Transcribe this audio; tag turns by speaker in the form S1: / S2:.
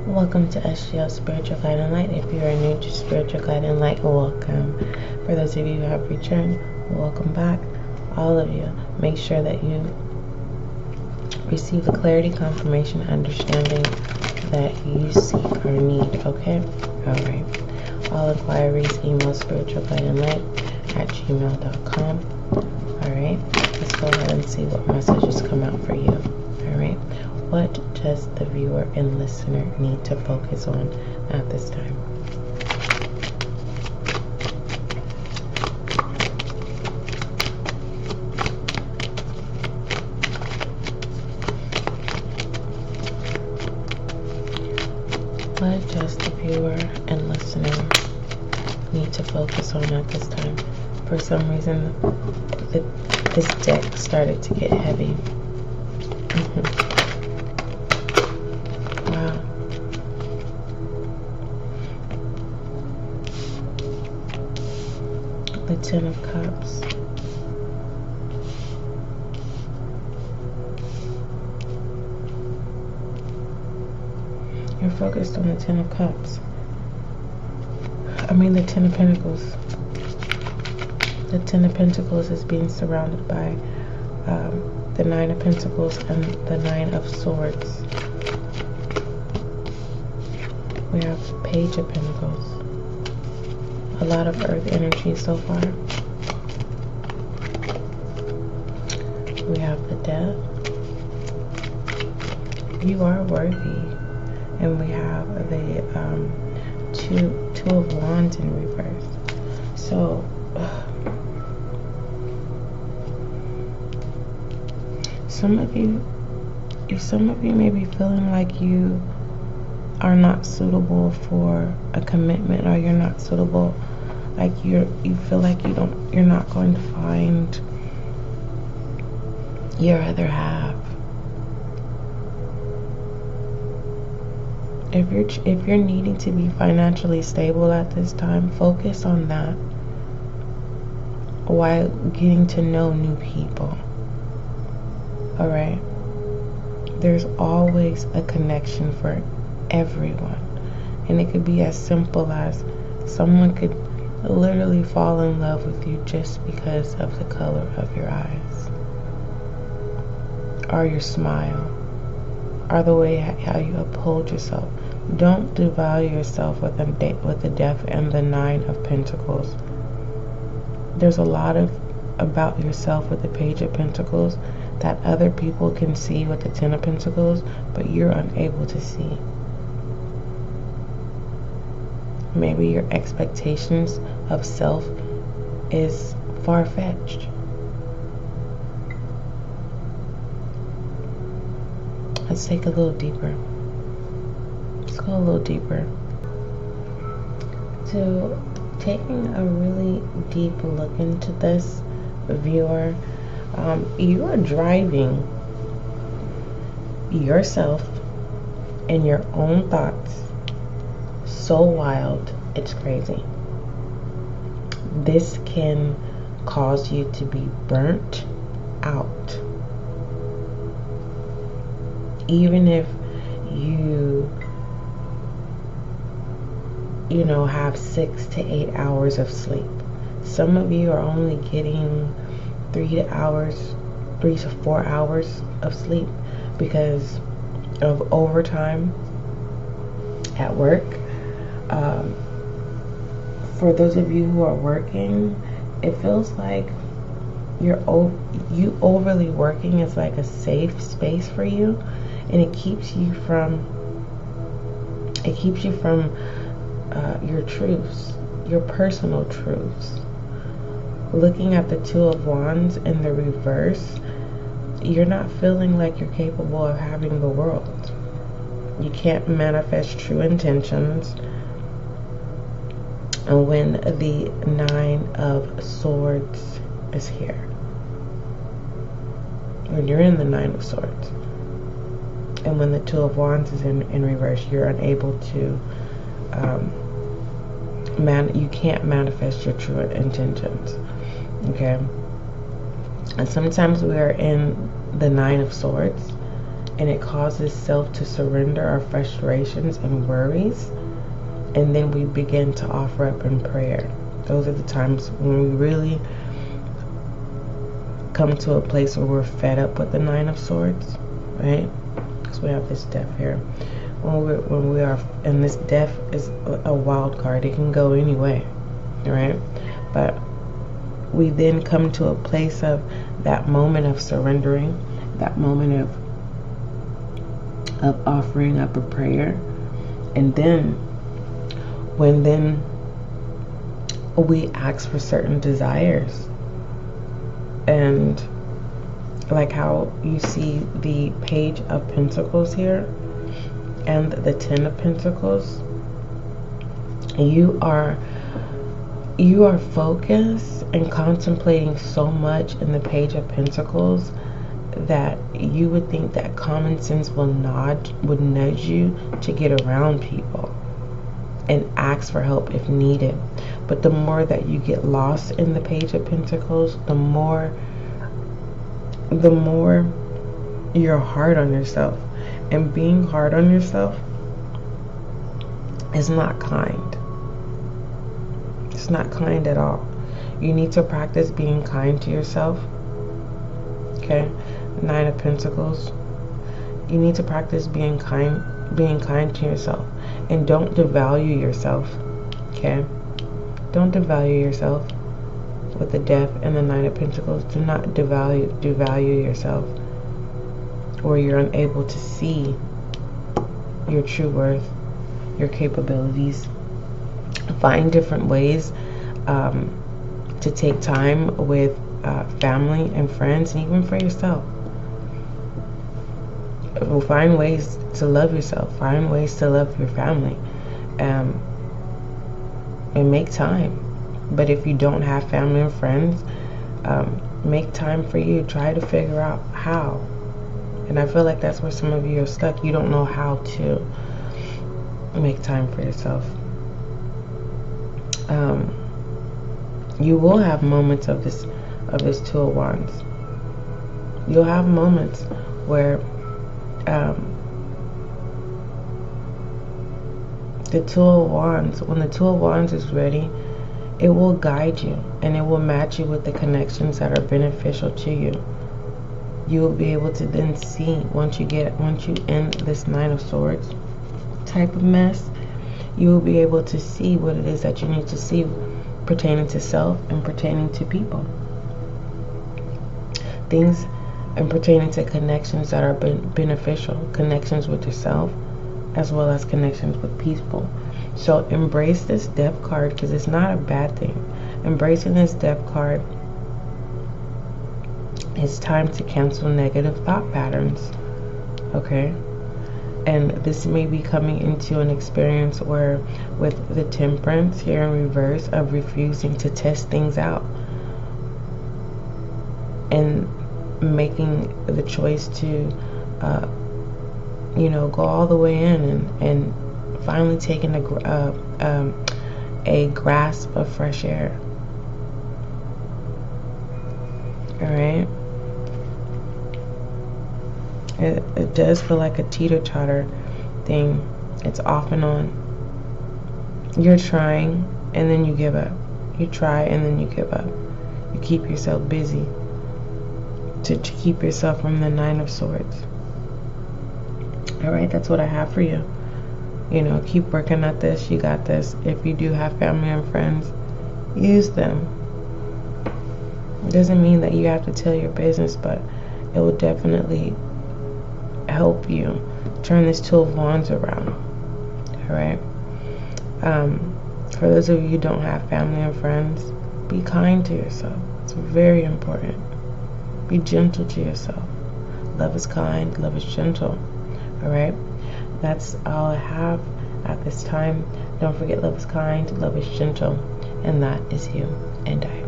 S1: Welcome to SGL Spiritual Guide and Light. If you are new to Spiritual Guide and Light, welcome. For those of you who have returned, welcome back. All of you, make sure that you receive the clarity, confirmation, understanding that you seek or need, okay? Alright. All inquiries, email spiritualguideandlight@gmail.com. Alright. Let's go ahead and see what messages come out for you. Alright. What does the viewer and listener need to focus on at this time? What does the viewer and listener need to focus on at this time? For some reason, this deck started to get heavy. Wow. The Ten of Cups. You're focused on the Ten of Cups. I mean the Ten of Pentacles. The Ten of Pentacles is being surrounded by the Nine of Pentacles and the Nine of Swords. We have Page of Pentacles. A lot of earth energy so far. We have the Death. You are worthy. And we have the Two of Wands in reverse. So some of you may be feeling like you are not suitable for a commitment, or you're not suitable, like you feel like you're not going to find your other half. If you're needing to be financially stable at this time, focus on that while getting to know new people. Alright? There's always a connection for everyone. And it could be as simple as someone could literally fall in love with you just because of the color of your eyes, or your smile, or the way how you uphold yourself. Don't devalue yourself with the Death and the Nine of Pentacles. There's a lot about yourself with the Page of Pentacles that other people can see with the Ten of Pentacles, but you're unable to see. Maybe your expectations of self is far-fetched. Let's take a little deeper. Let's go a little deeper. So, taking a really deep look into this, viewer, you are driving yourself and your own thoughts so wild, it's crazy. This can cause you to be burnt out. Even if you know, have 6 to 8 hours of sleep. Some of you are only getting 3 to 4 hours of sleep because of overtime at work. For those of you who are working, it feels like you overly working is like a safe space for you, and it keeps you from your truths, your personal truths. Looking at the Two of Wands in the reverse, you're not feeling like you're capable of having the world. You can't manifest true intentions. And when the Nine of Swords is here, when you're in the Nine of Swords, and when the Two of Wands is in reverse, you're unable to you can't manifest your true intentions. Okay? And sometimes we are in the Nine of Swords and it causes self to surrender our frustrations and worries, and then we begin to offer up in prayer. Those are the times when we really come to a place where we're fed up with the Nine of Swords, right? Because we have this Death here. When we are, and this Death is a wild card. It can go any way, right? But we then come to a place of that moment of surrendering, that moment of offering up a prayer, and then when we ask for certain desires, and like how you see the Page of Pentacles here and the Ten of Pentacles, you are focused and contemplating so much in the Page of Pentacles that you would think that common sense would nudge you to get around people and ask for help if needed. But the more that you get lost in the Page of Pentacles, the more you're hard on yourself. And being hard on yourself is not kind. It's not kind at all. You need to practice being kind to yourself. Okay? Nine of Pentacles. You need to practice being kind to yourself. And don't devalue yourself. Okay? Don't devalue yourself with the Death and the Nine of Pentacles. Do not devalue yourself, or you're unable to see your true worth, your capabilities. Find different ways to take time with family and friends, and even for yourself. Find ways to love yourself. Find ways to love your family, and make time. But if you don't have family and friends, make time for you. Try to figure out how. And I feel like that's where some of you are stuck. You don't know how to make time for yourself. You will have moments of this Two of Wands. You'll have moments where the Two of Wands, when the Two of Wands is ready, it will guide you and it will match you with the connections that are beneficial to you. You will be able to then see, once you end this Nine of Swords type of mess, you will be able to see what it is that you need to see pertaining to self and pertaining to people. Things and pertaining to connections that are beneficial, connections with yourself as well as connections with people. So embrace this Death card, because it's not a bad thing. Embracing this Death card, it's time to cancel negative thought patterns. Okay? And this may be coming into an experience where, with the Temperance here in reverse, of refusing to test things out and making the choice to go all the way in and finally taking a grasp of fresh air. Alright? It does feel like a teeter-totter thing. It's off and on. You're trying and then you give up. You try and then you give up. You keep yourself busy to keep yourself from the Nine of Swords. Alright, that's what I have for you. Keep working at this. You got this. If you do have family and friends, use them. It doesn't mean that you have to tell your business, but it will definitely help you turn this Two of Wands around. Alright? For those of you who don't have family and friends, be kind to yourself. It's very important. Be gentle to yourself. Love is kind, love is gentle. Alright? That's all I have at this time. Don't forget, love is kind, love is gentle, and that is you and I.